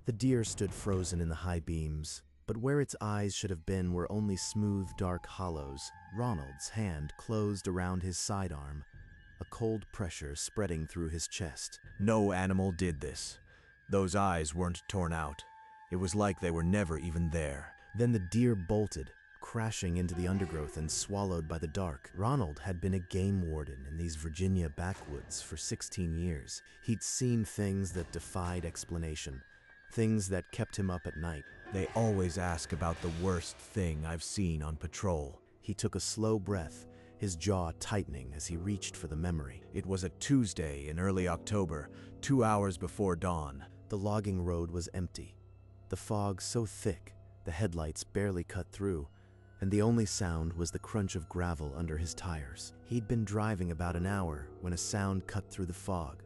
The deer stood frozen in the high beams, but where its eyes should have been were only smooth, dark hollows. Ronald's hand closed around his sidearm, a cold pressure spreading through his chest. No animal did this. Those eyes weren't torn out. It was like they were never even there. Then the deer bolted, crashing into the undergrowth and swallowed by the dark. Ronald had been a game warden in these Virginia backwoods for 16 years. He'd seen things that defied explanation, things that kept him up at night. They always ask about the worst thing I've seen on patrol. He took a slow breath, his jaw tightening as he reached for the memory. It was a Tuesday in early October, 2 hours before dawn. The logging road was empty, the fog so thick the headlights barely cut through, and the only sound was the crunch of gravel under his tires. He'd been driving about an hour when a sound cut through the fog,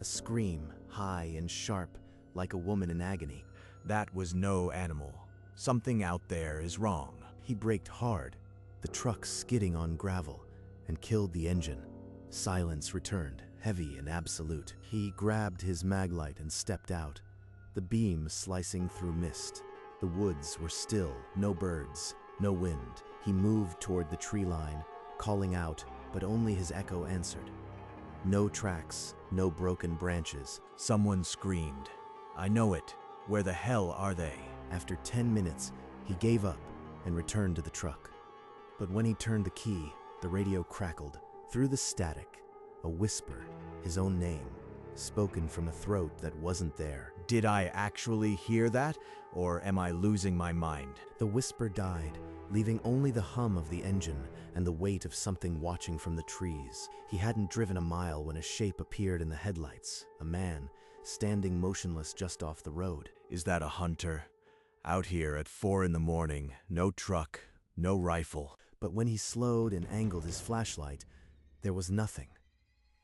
a scream, high and sharp, like a woman in agony. That was no animal. Something out there is wrong. He braked hard, the truck skidding on gravel, and killed the engine. Silence returned, heavy and absolute. He grabbed his maglite and stepped out, the beam slicing through mist. The woods were still, no birds, no wind. He moved toward the tree line, calling out, but only his echo answered. No tracks, no broken branches. Someone screamed. I know it. Where the hell are they? After 10 minutes, he gave up and returned to the truck. But when he turned the key, the radio crackled. Through the static, a whisper, his own name, spoken from a throat that wasn't there. Did I actually hear that, or am I losing my mind? The whisper died, leaving only the hum of the engine and the weight of something watching from the trees. He hadn't driven a mile when a shape appeared in the headlights, a man, standing motionless just off the road. Is that a hunter? Out here at 4 in the morning, no truck, no rifle. But when he slowed and angled his flashlight, there was nothing.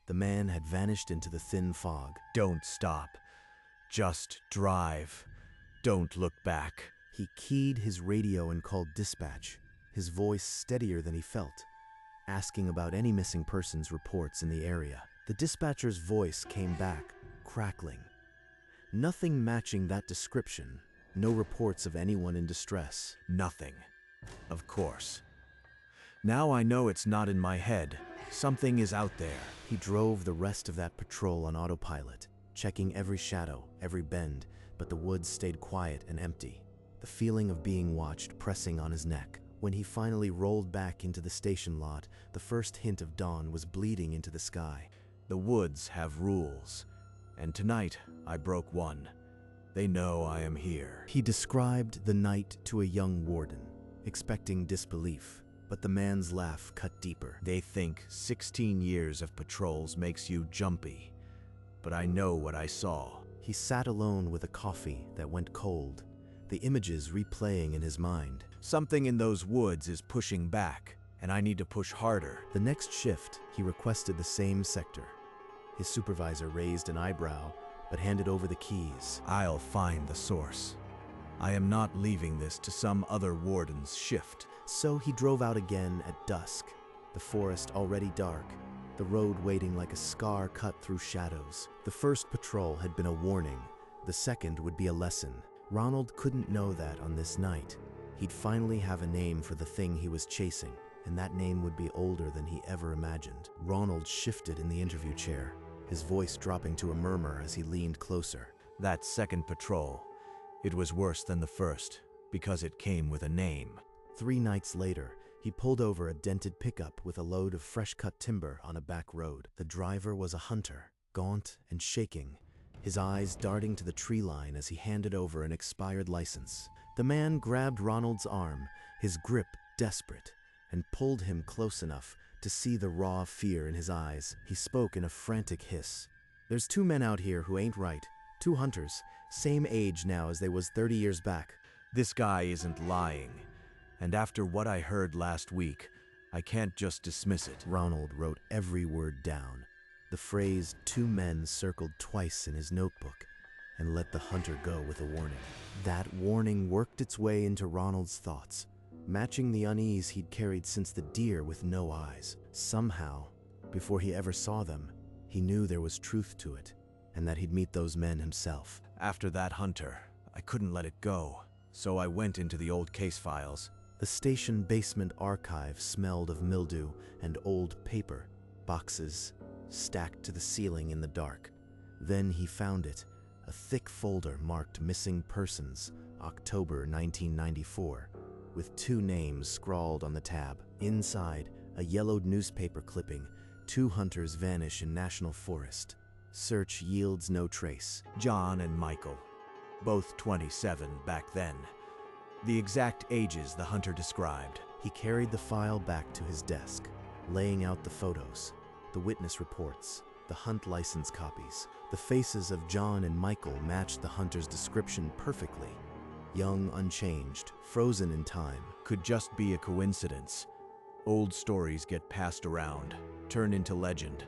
The man had vanished into the thin fog. Don't stop. Just drive. Don't look back. He keyed his radio and called dispatch, his voice steadier than he felt, asking about any missing persons reports in the area. The dispatcher's voice came back, crackling. Nothing matching that description. No reports of anyone in distress. Nothing. Of course. Now I know it's not in my head. Something is out there. He drove the rest of that patrol on autopilot, checking every shadow, every bend, but the woods stayed quiet and empty, the feeling of being watched pressing on his neck. When he finally rolled back into the station lot, the first hint of dawn was bleeding into the sky. The woods have rules, and tonight I broke one. They know I am here. He described the night to a young warden, expecting disbelief, but the man's laugh cut deeper. They think 16 years of patrols makes you jumpy, but I know what I saw. He sat alone with a coffee that went cold, the images replaying in his mind. Something in those woods is pushing back, and I need to push harder. The next shift, he requested the same sector. His supervisor raised an eyebrow, but handed over the keys. I'll find the source. I am not leaving this to some other warden's shift. So he drove out again at dusk, the forest already dark, the road waiting like a scar cut through shadows. The first patrol had been a warning, the second would be a lesson. Ronald couldn't know that on this night. He'd finally have a name for the thing he was chasing, and that name would be older than he ever imagined. Ronald shifted in the interview chair, his voice dropping to a murmur as he leaned closer. That second patrol, it was worse than the first, because it came with a name. 3 nights later, he pulled over a dented pickup with a load of fresh-cut timber on a back road. The driver was a hunter, gaunt and shaking, his eyes darting to the tree line as he handed over an expired license. The man grabbed Ronald's arm, his grip desperate, and pulled him close enough to see the raw fear in his eyes. He spoke in a frantic hiss. "There's 2 men out here who ain't right. 2 hunters, same age now as they was 30 years back." This guy isn't lying. And after what I heard last week, I can't just dismiss it. Ronald wrote every word down. The phrase 2 men circled twice in his notebook, and let the hunter go with a warning. That warning worked its way into Ronald's thoughts, matching the unease he'd carried since the deer with no eyes. Somehow, before he ever saw them, he knew there was truth to it, and that he'd meet those men himself. After that hunter, I couldn't let it go, so I went into the old case files. The station basement archive smelled of mildew and old paper, boxes stacked to the ceiling in the dark. Then he found it, a thick folder marked Missing Persons, October 1994, with 2 names scrawled on the tab. Inside, a yellowed newspaper clipping, 2 hunters vanish in National Forest. Search yields no trace. John and Michael, both 27 back then. The exact ages the hunter described. He carried the file back to his desk, laying out the photos, the witness reports, the hunt license copies. The faces of John and Michael matched the hunter's description perfectly. Young, unchanged, frozen in time. Could just be a coincidence. Old stories get passed around, turn into legend.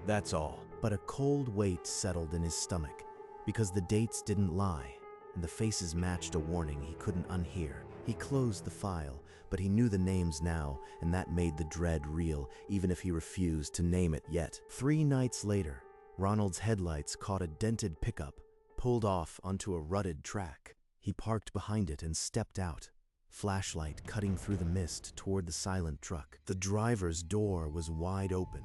That's all. But a cold weight settled in his stomach, because the dates didn't lie, and the faces matched a warning he couldn't unhear. He closed the file, but he knew the names now, and that made the dread real, even if he refused to name it yet. 3 nights later, Ronald's headlights caught a dented pickup, pulled off onto a rutted track. He parked behind it and stepped out, flashlight cutting through the mist toward the silent truck. The driver's door was wide open,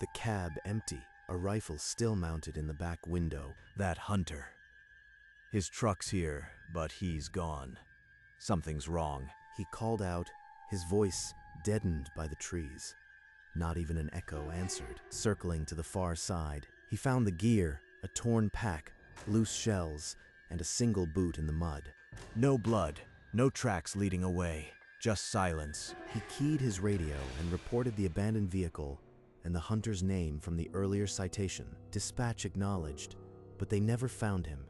the cab empty, a rifle still mounted in the back window. That hunter. His truck's here, but he's gone. Something's wrong. He called out, his voice deadened by the trees. Not even an echo answered. Circling to the far side, he found the gear, a torn pack, loose shells, and a single boot in the mud. No blood, no tracks leading away, just silence. He keyed his radio and reported the abandoned vehicle and the hunter's name from the earlier citation. Dispatch acknowledged, but they never found him.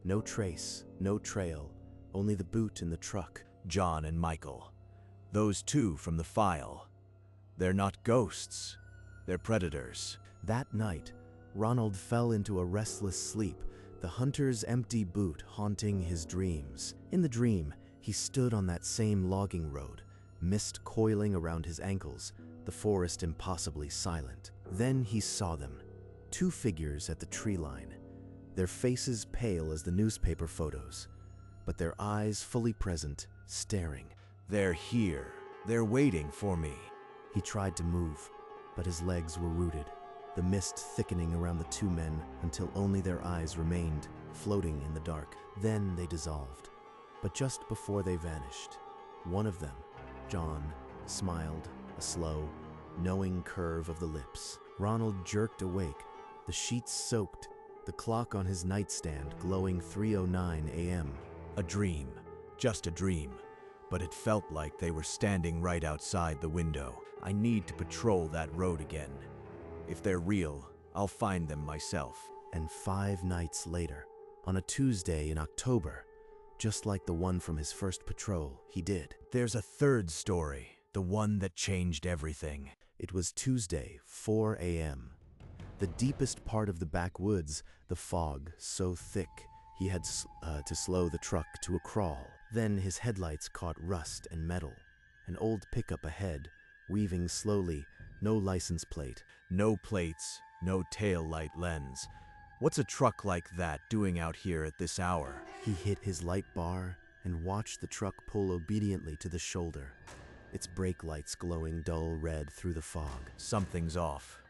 No trace, no trail, only the boot in the truck. John and Michael. Those 2 from the file. They're not ghosts, they're predators. That night, Ronald fell into a restless sleep, the hunter's empty boot haunting his dreams. In the dream, he stood on that same logging road, mist coiling around his ankles, the forest impossibly silent. Then he saw them, 2 figures at the tree line, their faces pale as the newspaper photos, but their eyes fully present, staring. They're here. They're waiting for me. He tried to move, but his legs were rooted, the mist thickening around the 2 men until only their eyes remained, floating in the dark. Then they dissolved. But just before they vanished, one of them, John, smiled, a slow, knowing curve of the lips. Ronald jerked awake, the sheets soaked, the clock on his nightstand glowing 3:09 a.m. A dream, just a dream, but it felt like they were standing right outside the window. I need to patrol that road again. If they're real, I'll find them myself. And 5 nights later, on a Tuesday in October, just like the one from his first patrol, he did. There's a 3rd story, the one that changed everything. It was Tuesday, 4 a.m. The deepest part of the backwoods, the fog so thick he had to slow the truck to a crawl. Then his headlights caught rust and metal. An old pickup ahead, weaving slowly, no license plate. No plates, no tail light lens. What's a truck like that doing out here at this hour? He hit his light bar and watched the truck pull obediently to the shoulder, its brake lights glowing dull red through the fog. Something's off.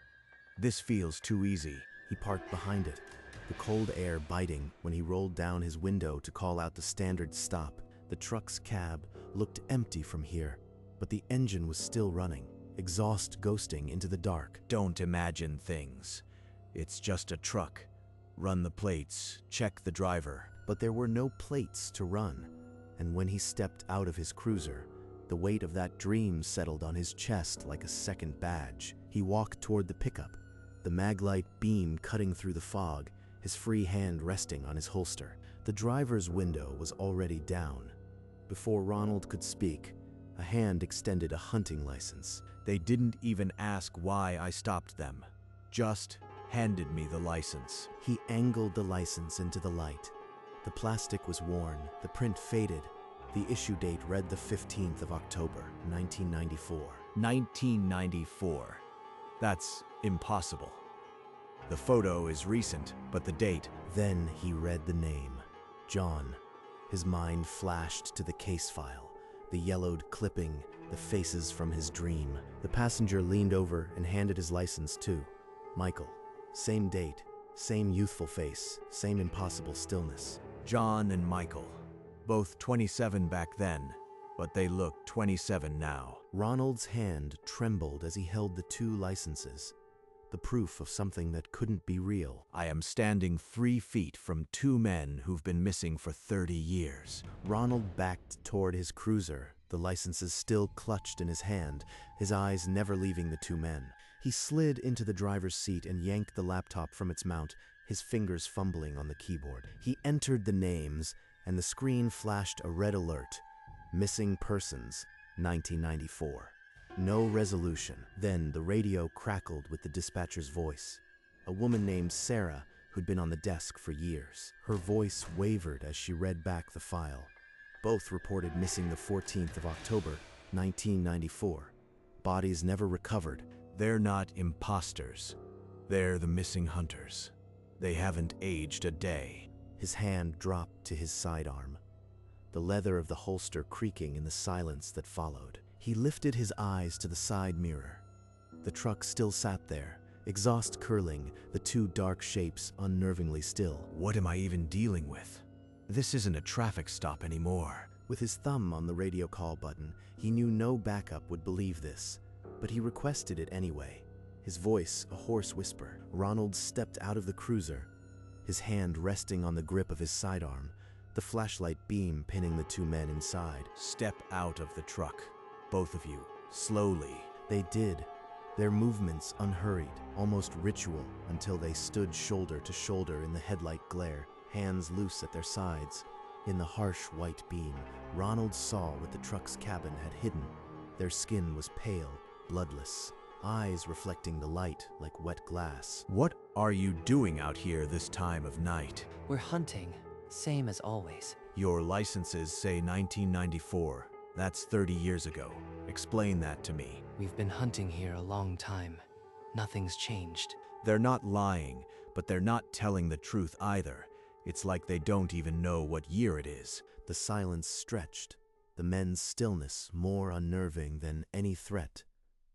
This feels too easy. He parked behind it, the cold air biting when he rolled down his window to call out the standard stop. The truck's cab looked empty from here, but the engine was still running, exhaust ghosting into the dark. Don't imagine things. It's just a truck. Run the plates, check the driver. But there were no plates to run, and when he stepped out of his cruiser, the weight of that dream settled on his chest like a second badge. He walked toward the pickup, the maglite beam cutting through the fog, his free hand resting on his holster. The driver's window was already down. Before Ronald could speak, a hand extended a hunting license. They didn't even ask why I stopped them. Just handed me the license. He angled the license into the light. The plastic was worn, the print faded. The issue date read the 15th of October, 1994. 1994. That's impossible. The photo is recent, but the date. Then he read the name, John. His mind flashed to the case file, the yellowed clipping, the faces from his dream. The passenger leaned over and handed his license too. Michael. Same date, same youthful face, same impossible stillness. John and Michael, both 27 back then, but they look 27 now. Ronald's hand trembled as he held the two licenses, the proof of something that couldn't be real. I am standing 3 feet from 2 men who've been missing for 30 years. Ronald backed toward his cruiser, the licenses still clutched in his hand, his eyes never leaving the two men. He slid into the driver's seat and yanked the laptop from its mount, his fingers fumbling on the keyboard. He entered the names, and the screen flashed a red alert. Missing persons, 1994. No resolution. Then the radio crackled with the dispatcher's voice. A woman named Sarah, who'd been on the desk for years. Her voice wavered as she read back the file. Both reported missing the 14th of October, 1994. Bodies never recovered. They're not imposters. They're the missing hunters. They haven't aged a day. His hand dropped to his sidearm, the leather of the holster creaking in the silence that followed. He lifted his eyes to the side mirror. The truck still sat there, exhaust curling, the two dark shapes unnervingly still. What am I even dealing with? This isn't a traffic stop anymore. With his thumb on the radio call button, he knew no backup would believe this, but he requested it anyway. His voice a hoarse whisper. Ronald stepped out of the cruiser, his hand resting on the grip of his sidearm, the flashlight beam pinning the two men inside. Step out of the truck, both of you, slowly. They did, their movements unhurried, almost ritual, until they stood shoulder to shoulder in the headlight glare, hands loose at their sides. In the harsh white beam, Ronald saw what the truck's cabin had hidden. Their skin was pale, bloodless, eyes reflecting the light like wet glass. What are you doing out here this time of night? We're hunting, same as always. Your licenses say 1994. That's 30 years ago. Explain that to me. We've been hunting here a long time. Nothing's changed. They're not lying, but they're not telling the truth either. It's like they don't even know what year it is. The silence stretched, the men's stillness more unnerving than any threat,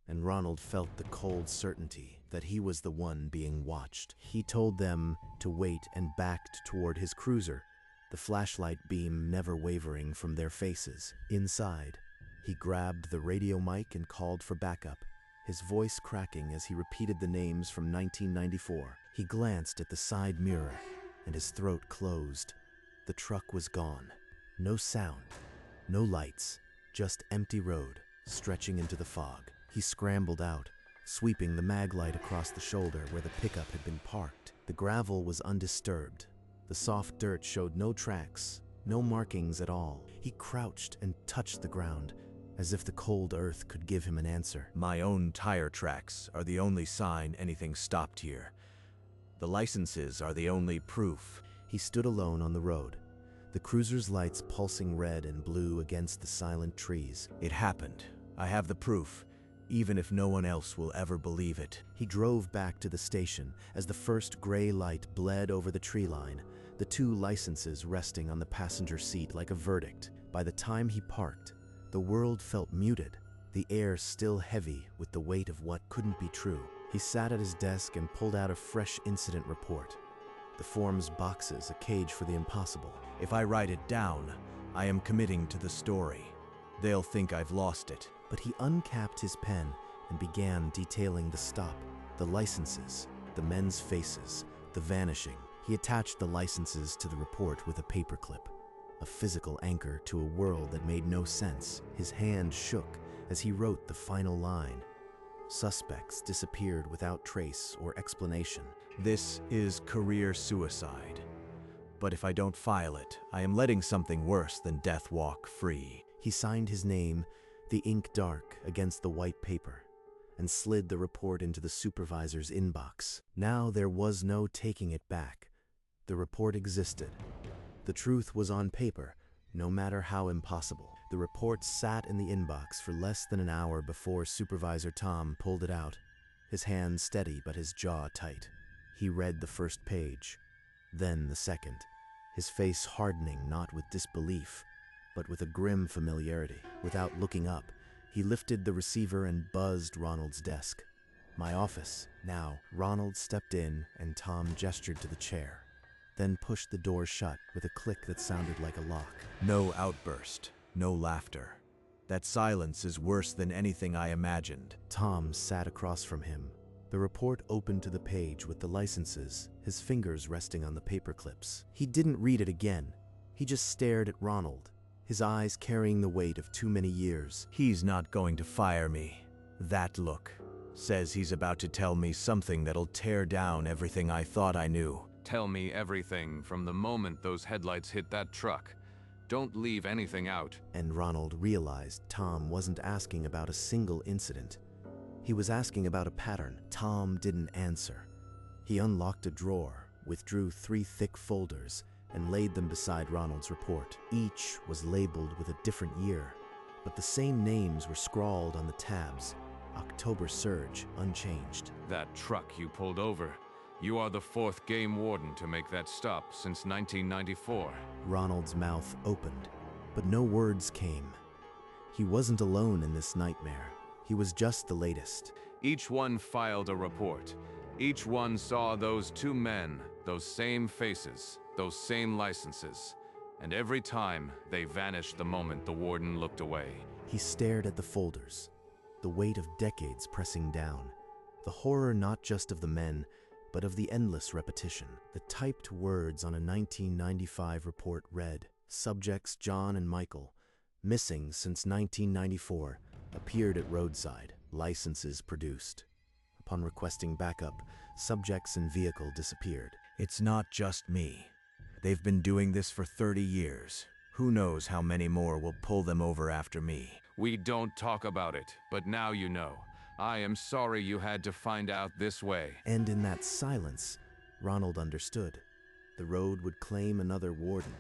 and Ronald felt the cold certainty that he was the one being watched. He told them to wait and backed toward his cruiser, the flashlight beam never wavering from their faces. Inside, he grabbed the radio mic and called for backup, his voice cracking as he repeated the names from 1994. He glanced at the side mirror, and his throat closed. The truck was gone. No sound, no lights, just empty road, stretching into the fog. He scrambled out, sweeping the mag light across the shoulder where the pickup had been parked. The gravel was undisturbed. The soft dirt showed no tracks, no markings at all. He crouched and touched the ground, as if the cold earth could give him an answer. My own tire tracks are the only sign anything stopped here. The licenses are the only proof. He stood alone on the road, the cruiser's lights pulsing red and blue against the silent trees. It happened. I have the proof, even if no one else will ever believe it. He drove back to the station as the first gray light bled over the tree line, the two licenses resting on the passenger seat like a verdict. By the time he parked, the world felt muted, the air still heavy with the weight of what couldn't be true. He sat at his desk and pulled out a fresh incident report. The form's boxes, a cage for the impossible. If I write it down, I am committing to the story. They'll think I've lost it. But he uncapped his pen and began detailing the stop, the licenses, the men's faces, the vanishing. He attached the licenses to the report with a paperclip, a physical anchor to a world that made no sense. His hand shook as he wrote the final line. Suspects disappeared without trace or explanation. This is career suicide. But if I don't file it, I am letting something worse than death walk free. He signed his name, the ink dark against the white paper, and slid the report into the supervisor's inbox. Now there was no taking it back. The report existed. The truth was on paper, no matter how impossible. The report sat in the inbox for less than an hour before Supervisor Tom pulled it out, his hand steady but his jaw tight. He read the first page, then the second, his face hardening not with disbelief, but with a grim familiarity. Without looking up, he lifted the receiver and buzzed Ronald's desk. "My office." Now, Ronald stepped in and Tom gestured to the chair, then pushed the door shut with a click that sounded like a lock. No outburst, no laughter. That silence is worse than anything I imagined. Tom sat across from him. The report opened to the page with the licenses, his fingers resting on the paper clips. He didn't read it again. He just stared at Ronald, his eyes carrying the weight of too many years. He's not going to fire me. That look says he's about to tell me something that'll tear down everything I thought I knew. Tell me everything from the moment those headlights hit that truck. Don't leave anything out. And Ronald realized Tom wasn't asking about a single incident. He was asking about a pattern. Tom didn't answer. He unlocked a drawer, withdrew 3 thick folders, and laid them beside Ronald's report. Each was labeled with a different year, but the same names were scrawled on the tabs. October Surge, unchanged. That truck you pulled over. You are the 4th game warden to make that stop since 1994. Ronald's mouth opened, but no words came. He wasn't alone in this nightmare. He was just the latest. Each one filed a report. Each one saw those 2 men, those same faces, those same licenses. And every time, they vanished the moment the warden looked away. He stared at the folders, the weight of decades pressing down. The horror not just of the men, but of the endless repetition. The typed words on a 1995 report read, "Subjects John and Michael, missing since 1994, appeared at roadside, licenses produced. Upon requesting backup, subjects and vehicle disappeared." It's not just me. They've been doing this for 30 years. Who knows how many more will pull them over after me. We don't talk about it, but now you know. I am sorry you had to find out this way. And in that silence, Ronald understood. The road would claim another warden,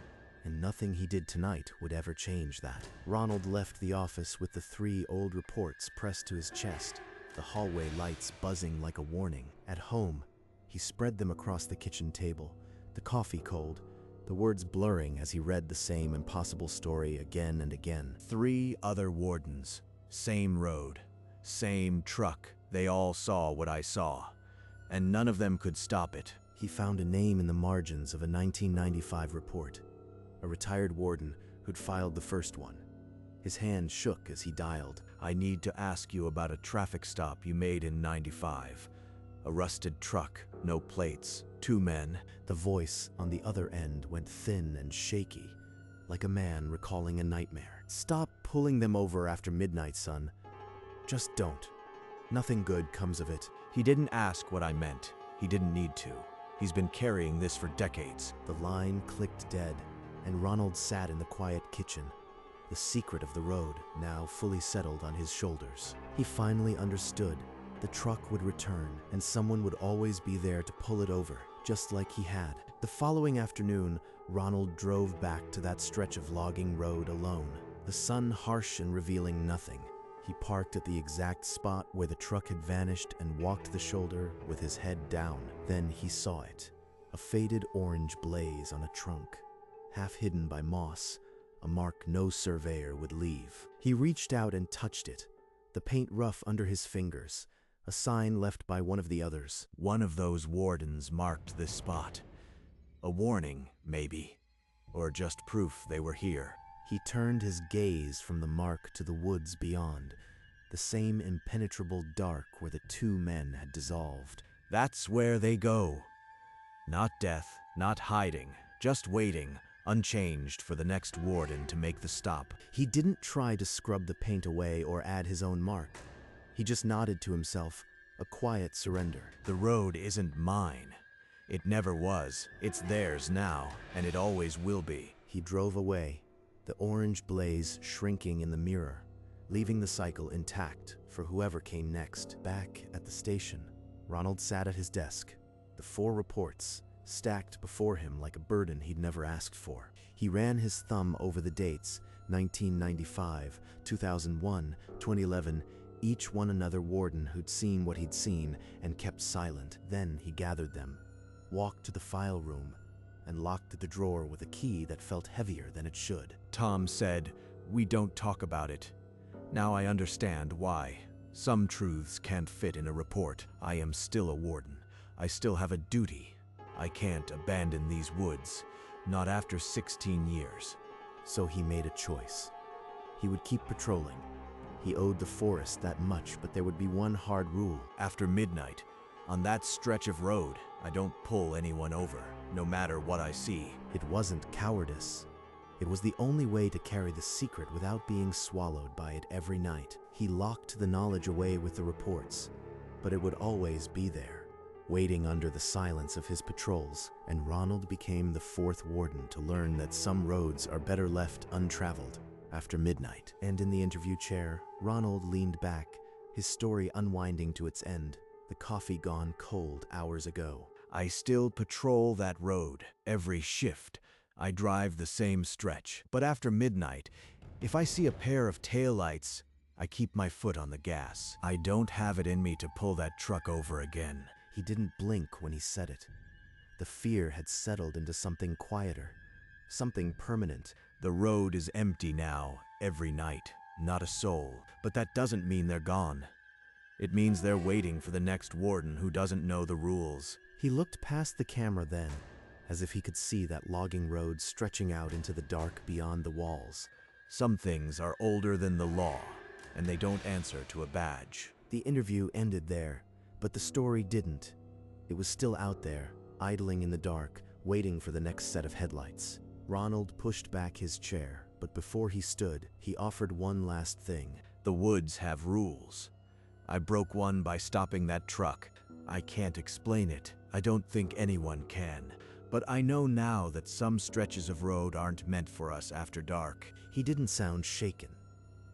and nothing he did tonight would ever change that. Ronald left the office with the 3 old reports pressed to his chest, the hallway lights buzzing like a warning. At home, he spread them across the kitchen table, the coffee cold, the words blurring as he read the same impossible story again and again. 3 other wardens, same road, same truck. They all saw what I saw, and none of them could stop it. He found a name in the margins of a 1995 report, a retired warden who'd filed the first one. His hand shook as he dialed. I need to ask you about a traffic stop you made in '95. A rusted truck, no plates, 2 men. The voice on the other end went thin and shaky, like a man recalling a nightmare. "Stop pulling them over after midnight, son. Just don't. Nothing good comes of it." He didn't ask what I meant. He didn't need to. He's been carrying this for decades. The line clicked dead, and Ronald sat in the quiet kitchen, the secret of the road now fully settled on his shoulders. He finally understood. The truck would return, and someone would always be there to pull it over, just like he had. The following afternoon, Ronald drove back to that stretch of logging road alone, the sun harsh and revealing nothing. He parked at the exact spot where the truck had vanished and walked the shoulder with his head down. Then he saw it, a faded orange blaze on a trunk, half hidden by moss, a mark no surveyor would leave. He reached out and touched it, the paint rough under his fingers, a sign left by one of the others. One of those wardens marked this spot. A warning, maybe, or just proof they were here. He turned his gaze from the mark to the woods beyond, the same impenetrable dark where the 2 men had dissolved. That's where they go. Not death, not hiding, just waiting, unchanged for the next warden to make the stop. He didn't try to scrub the paint away or add his own mark. He just nodded to himself, a quiet surrender. The road isn't mine. It never was. It's theirs now, and it always will be. He drove away, the orange blaze shrinking in the mirror, leaving the cycle intact for whoever came next. Back at the station, Ronald sat at his desk, the 4 reports stacked before him like a burden he'd never asked for. He ran his thumb over the dates, 1995, 2001, 2011, each one another warden who'd seen what he'd seen and kept silent. Then he gathered them, walked to the file room, and locked the drawer with a key that felt heavier than it should. Tom said, "We don't talk about it." Now I understand why. Some truths can't fit in a report. I am still a warden. I still have a duty. I can't abandon these woods, not after 16 years. So he made a choice. He would keep patrolling. He owed the forest that much, but there would be one hard rule. After midnight, on that stretch of road, I don't pull anyone over, no matter what I see. It wasn't cowardice. It was the only way to carry the secret without being swallowed by it every night. He locked the knowledge away with the reports, but it would always be there, waiting under the silence of his patrols, and Ronald became the fourth warden to learn that some roads are better left untraveled after midnight. And in the interview chair, Ronald leaned back, his story unwinding to its end, the coffee gone cold hours ago. I still patrol that road. Every shift, I drive the same stretch. But after midnight, if I see a pair of taillights, I keep my foot on the gas. I don't have it in me to pull that truck over again. He didn't blink when he said it. The fear had settled into something quieter, something permanent. The road is empty now, every night. Not a soul. But that doesn't mean they're gone. It means they're waiting for the next warden who doesn't know the rules. He looked past the camera then, as if he could see that logging road stretching out into the dark beyond the walls. Some things are older than the law, and they don't answer to a badge. The interview ended there, but the story didn't. It was still out there, idling in the dark, waiting for the next set of headlights. Ronald pushed back his chair, but before he stood, he offered one last thing. The woods have rules. I broke one by stopping that truck. I can't explain it. I don't think anyone can. But I know now that some stretches of road aren't meant for us after dark. He didn't sound shaken.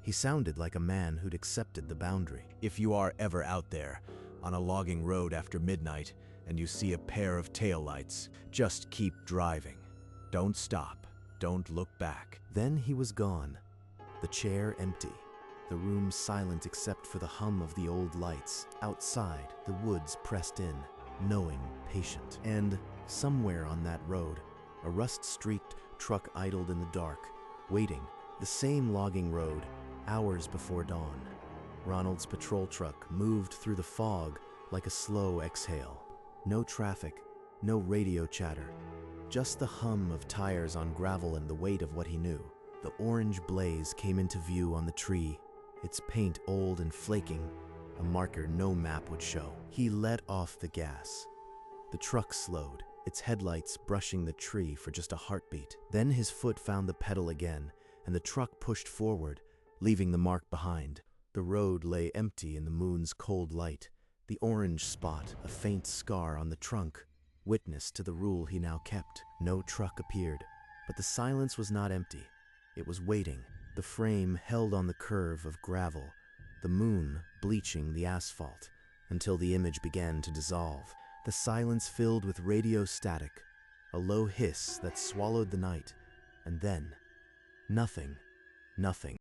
He sounded like a man who'd accepted the boundary. If you are ever out there, on a logging road after midnight, and you see a pair of taillights, just keep driving. Don't stop. Don't look back. Then he was gone. The chair empty. The room silent except for the hum of the old lights. Outside, the woods pressed in, knowing, patient. And somewhere on that road, a rust-streaked truck idled in the dark, waiting, the same logging road, hours before dawn. Ronald's patrol truck moved through the fog like a slow exhale. No traffic, no radio chatter, just the hum of tires on gravel and the weight of what he knew. The orange blaze came into view on the tree, its paint old and flaking, a marker no map would show. He let off the gas. The truck slowed, its headlights brushing the tree for just a heartbeat. Then his foot found the pedal again, and the truck pushed forward, leaving the mark behind. The road lay empty in the moon's cold light, the orange spot a faint scar on the trunk, witness to the rule he now kept. No truck appeared, but the silence was not empty. It was waiting, the frame held on the curve of gravel, the moon bleaching the asphalt, until the image began to dissolve. The silence filled with radio static, a low hiss that swallowed the night, and then, nothing.